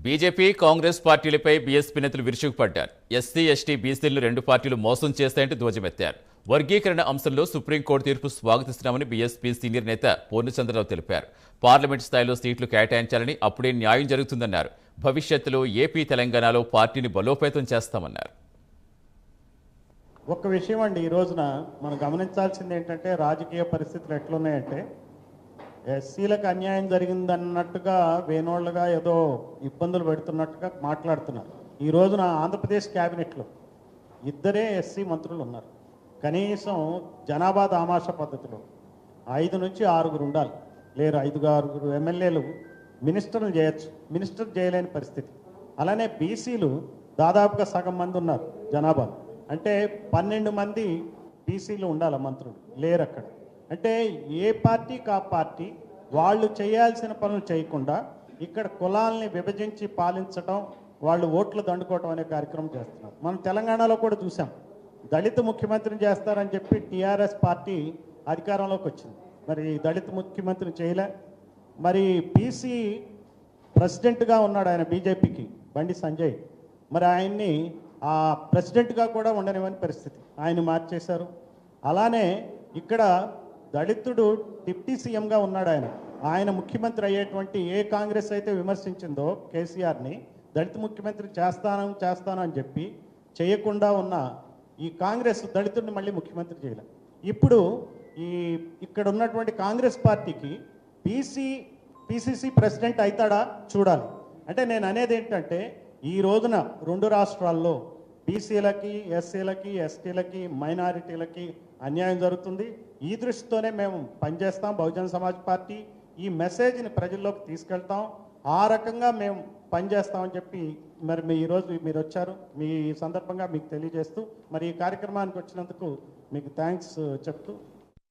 BJP Congress పార్టీలపై BSP నేతలు విరుచుకుపడ్డారు. SC ST బీసీలను రెండు పార్టీలు మోసం చేస్తాయంటూ ధ్వజమెత్తారు. వర్గీకరణ అంశంలో సుప్రీంకోర్టు తీర్పు స్వాగతిస్తున్నామని బీఎస్పీ సీనియర్ నేత పూర్ణచంద్రరావు తెలిపారు. పార్లమెంట్ స్థాయిలో సీట్లు కేటాయించాలని, అప్పుడే న్యాయం జరుగుతుందన్నారు. భవిష్యత్తులో ఏపీ తెలంగాణలో పార్టీని బలోపేతం చేస్తామన్నారు. ఒక్క విషయం అండి, ఈ రోజున మనం గమనించాల్సింది ఏంటంటే రాజకీయ పరిస్థితులు ఎట్లున్నాయంటే ఎస్సీలకు అన్యాయం జరిగిందన్నట్టుగా వేనోళ్ళుగా ఏదో ఇబ్బందులు పెడుతున్నట్టుగా మాట్లాడుతున్నారు. ఈ రోజున ఆంధ్రప్రదేశ్ క్యాబినెట్లో ఇద్దరే ఎస్సీ మంత్రులు ఉన్నారు. కనీసం జనాభా దామాష పద్ధతిలో 5 నుంచి 6 ఉండాలి, లేరు 5-6 ఎమ్మెల్యేలు మినిస్టర్లు చేయొచ్చు, మినిస్టర్ చేయలేని పరిస్థితి. అలానే బీసీలు దాదాపుగా సగం మంది ఉన్నారు జనాభా, అంటే 12 మంది బీసీలు ఉండాలి మంత్రులు, లేరు అక్కడ. అంటే ఏ పార్టీకి ఆ పార్టీ వాళ్ళు చేయాల్సిన పనులు చేయకుండా ఇక్కడ కులాల్ని విభజించి పాలించడం, వాళ్ళు ఓట్లు దండుకోవటం అనే కార్యక్రమం చేస్తున్నారు. మనం తెలంగాణలో కూడా చూసాం, దళిత ముఖ్యమంత్రిని చేస్తారని చెప్పి టీఆర్ఎస్ పార్టీ అధికారంలోకి వచ్చింది. మరి దళిత ముఖ్యమంత్రిని చేయలే. మరి బీసీ ప్రెసిడెంట్గా ఉన్నాడు ఆయన బీజేపీకి, బండి సంజయ్. మరి ఆయన్ని ఆ ప్రెసిడెంట్గా కూడా ఉండనివ్వని పరిస్థితి, ఆయన మార్చేశారు. అలానే ఇక్కడ దళితుడు డిప్యూటీ సీఎంగా ఉన్నాడు ఆయన ముఖ్యమంత్రి అయ్యేటువంటి ఏ కాంగ్రెస్ అయితే విమర్శించిందో కేసీఆర్ని దళిత ముఖ్యమంత్రి చేస్తాను అని చెప్పి చేయకుండా ఉన్న ఈ కాంగ్రెస్ దళితుడిని మళ్ళీ ముఖ్యమంత్రి చేయలే. ఇప్పుడు ఇక్కడ ఉన్నటువంటి కాంగ్రెస్ పార్టీకి పిసిసి ప్రెసిడెంట్ అవుతాడా చూడాలి. అంటే నేను అనేది ఏంటంటే ఈ రోజున 2 రాష్ట్రాల్లో బీసీలకి, ఎస్సీలకి, ఎస్టీలకి, మైనారిటీలకి అన్యాయం జరుగుతుంది. ఈ దృష్టితోనే మేము పనిచేస్తాం. బహుజన సమాజ్ పార్టీ ఈ మెసేజ్ని ప్రజల్లోకి తీసుకెళ్తాం, ఆ రకంగా మేము పనిచేస్తామని చెప్పి మరి ఈరోజు మీరు వచ్చారు. మీ సందర్భంగా మీకు తెలియజేస్తూ మరి ఈ కార్యక్రమానికి వచ్చినందుకు మీకు థ్యాంక్స్ చెప్తూ